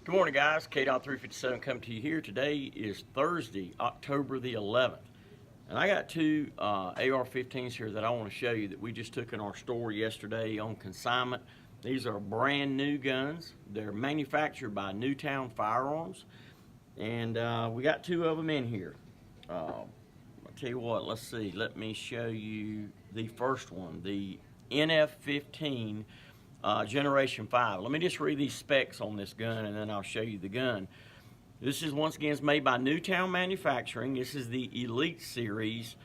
Good morning, guys. K-357 coming to you here. Today is Thursday, October the 11th. And I got two AR-15s here that I want to show you that we just took in our store yesterday on consignment. These are brand new guns. They're manufactured by Newtown Firearms. And we got two of them in here. I'll tell you what, let's see. Let me show you the first one, the NF-15 Generation 5. Let me just read these specs on this gun and then I'll show you the gun. This is, once again, it's made by Newtown Manufacturing. This is the Elite Series.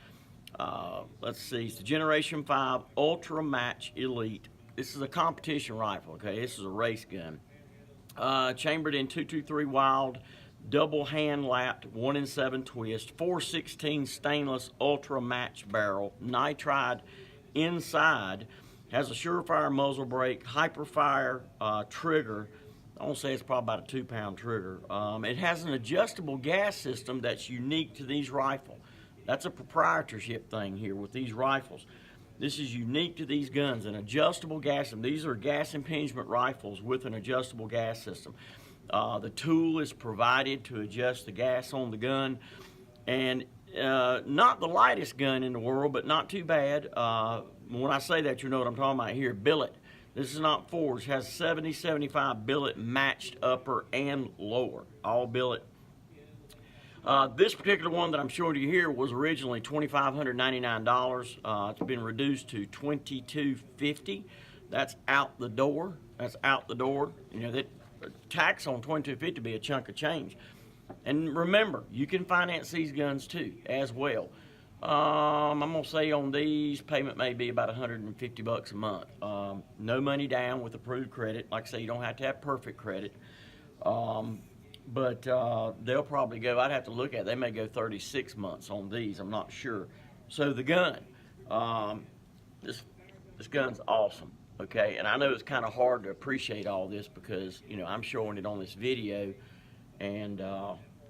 Let's see, it's the Generation 5 Ultra Match Elite. This is a competition rifle, okay? This is a race gun. Chambered in 223 Wild, double hand lapped, 1-in-7 twist, 416 stainless Ultra Match barrel, nitride inside. Has a surefire muzzle brake, hyperfire trigger. I won't say it's probably about a 2-pound trigger. It has an adjustable gas system that's unique to these rifles. That's a proprietorship thing here with these rifles. This is unique to these guns, an adjustable gas system. These are gas impingement rifles with an adjustable gas system. The tool is provided to adjust the gas on the gun. And not the lightest gun in the world, but not too bad. When I say that, you know what I'm talking about here. Billet. This is not forged. It has 70-75 billet matched upper and lower. All billet. This particular one that I'm showing you here was originally $2,599. It's been reduced to $2,250. That's out the door. That's out the door. You know, that tax on $2,250 would be a chunk of change. And remember, you can finance these guns too, as well. I'm gonna say on these, payment may be about $150 a month. No money down with approved credit. Like I say, you don't have to have perfect credit. But they'll probably go, I'd have to look at it. They may go 36 months on these, I'm not sure. So the gun, this gun's awesome, okay? And I know it's kind of hard to appreciate all this because, you know, I'm showing it on this video, and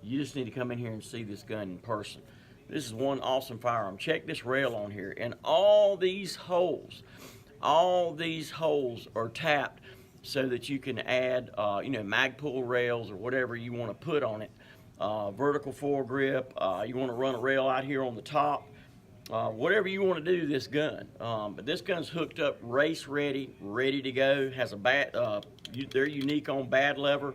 you just need to come in here and see this gun in person. This is one awesome firearm. Check this rail on here, and all these holes are tapped so that you can add, you know, Magpul rails or whatever you want to put on it. Vertical foregrip. You want to run a rail out here on the top. Whatever you want to do this gun. But this gun's hooked up, race ready, ready to go. Has a they're unique on bad lever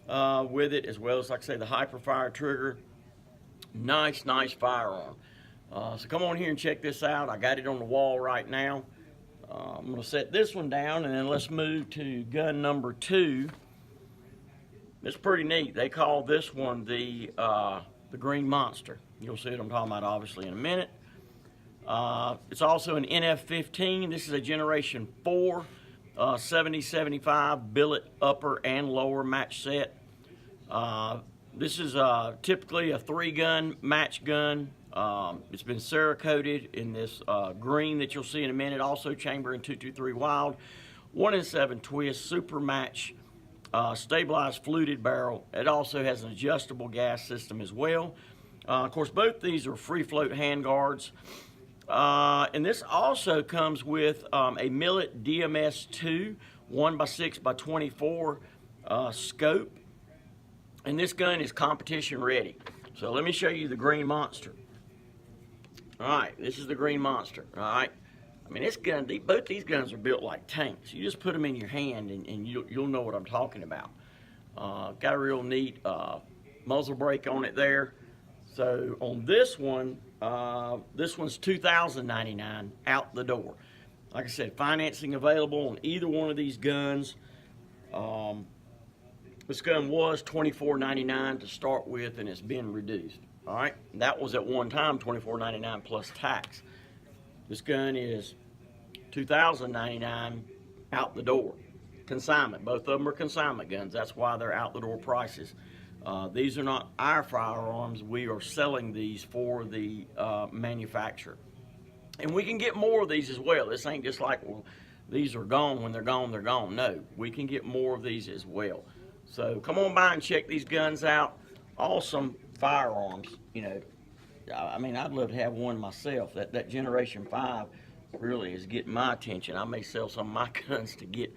with it, as well as, like I say, the hyperfire trigger. Nice firearm. So come on here and check this out. I got it on the wall right now. I'm going to set this one down, and then let's move to gun number 2. It's pretty neat. They call this one the Green Monster. You'll see what I'm talking about, obviously, in a minute. It's also an NF-15. This is a Generation 4 70-75 billet upper and lower match set. This is typically a 3-gun match gun. It's been Cerakoted in this green that you'll see in a minute. Also chambered in 223 Wild, 1-in-7 twist, super match, stabilized fluted barrel. It also has an adjustable gas system as well. Of course, both these are free float handguards. And this also comes with a Millet DMS2 1x6x24 scope. And this gun is competition ready. So let me show you the Green Monster. All right, this is the Green Monster. All right, I mean, this gun, both these guns are built like tanks. You just put them in your hand and you'll know what I'm talking about. Got a real neat muzzle brake on it there. So on this one's $2,099 out the door. Like I said, financing available on either one of these guns. This gun was $24.99 to start with, and it's been reduced. All right, that was at one time $24.99 plus tax. This gun is $2,099 out the door. Consignment. Both of them are consignment guns. That's why they're out the door prices. These are not our firearms. We are selling these for the manufacturer. And we can get more of these as well. This ain't just like, well, these are gone. When they're gone, they're gone. No, we can get more of these as well. So come on by and check these guns out. Awesome firearms. You know, I mean, I'd love to have one myself. That Generation 5 really is getting my attention. I may sell some of my guns to get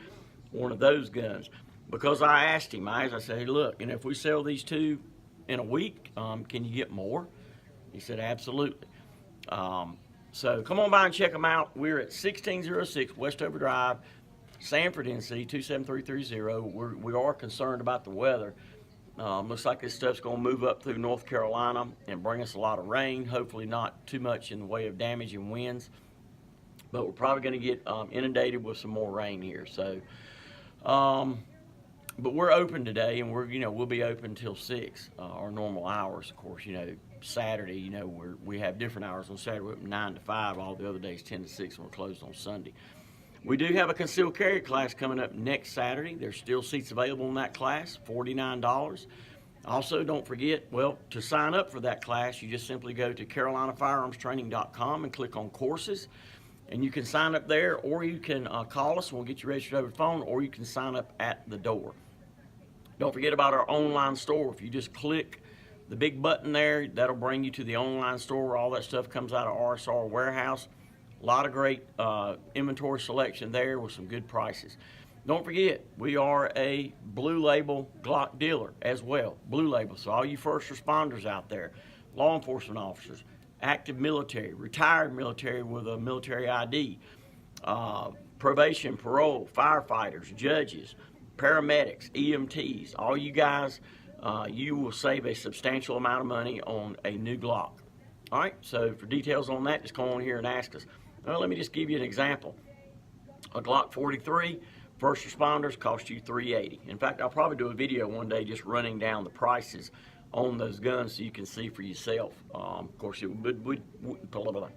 one of those guns. because I asked him, I said, hey, look, if we sell these two in a week, can you get more? He said, absolutely. So come on by and check them out. We're at 1606 Westover Drive, Sanford, NC 27330. We are concerned about the weather. Looks like this stuff's going to move up through North Carolina and bring us a lot of rain. Hopefully not too much in the way of damage and winds, but we're probably going to get inundated with some more rain here. So, but we're open today, and we'll be open until 6, our normal hours. Of course, Saturday, we have different hours. On Saturday, we're open 9 to 5. All the other days 10 to 6, and we're closed on Sunday. We do have a concealed carry class coming up next Saturday. There's still seats available in that class, $49. Also, don't forget, to sign up for that class, you just simply go to CarolinaFirearmsTraining.com and click on courses, and you can sign up there, or you can call us and we'll get you registered over the phone, or you can sign up at the door. Don't forget about our online store. If you just click the big button there, that'll bring you to the online store where all that stuff comes out of RSR warehouse. A lot of great inventory selection there with some good prices. Don't forget, we are a Blue Label Glock dealer as well. Blue Label, so all you first responders out there, law enforcement officers, active military, retired military with a military ID, probation, parole, firefighters, judges, paramedics, EMTs, all you guys, you will save a substantial amount of money on a new Glock. All right, so for details on that, just come on here and ask us. Well, let me just give you an example. A Glock 43, first responders cost you $380. In fact, I'll probably do a video one day just running down the prices on those guns so you can see for yourself. Of course, it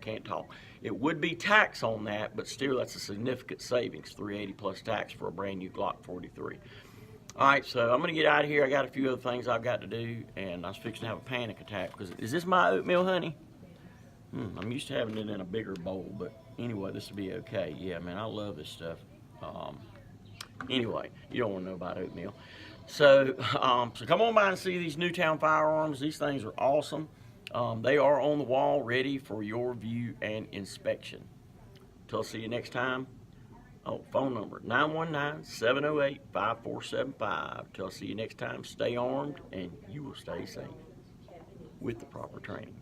can't talk. It would be tax on that, but still that's a significant savings, $380 plus tax for a brand new Glock 43. All right, so I'm going to get out of here. I got a few other things I've got to do, and I was fixing to have a panic attack because, is this my oatmeal, honey? I'm used to having it in a bigger bowl, but anyway, this will be okay. Yeah, man, I love this stuff. Anyway, you don't want to know about oatmeal. So, so come on by and see these Newtown firearms. These things are awesome. They are on the wall, ready for your view and inspection. Till I see you next time. Oh, phone number 919-708-5475. Till I see you next time. Stay armed, and you will stay safe with the proper training.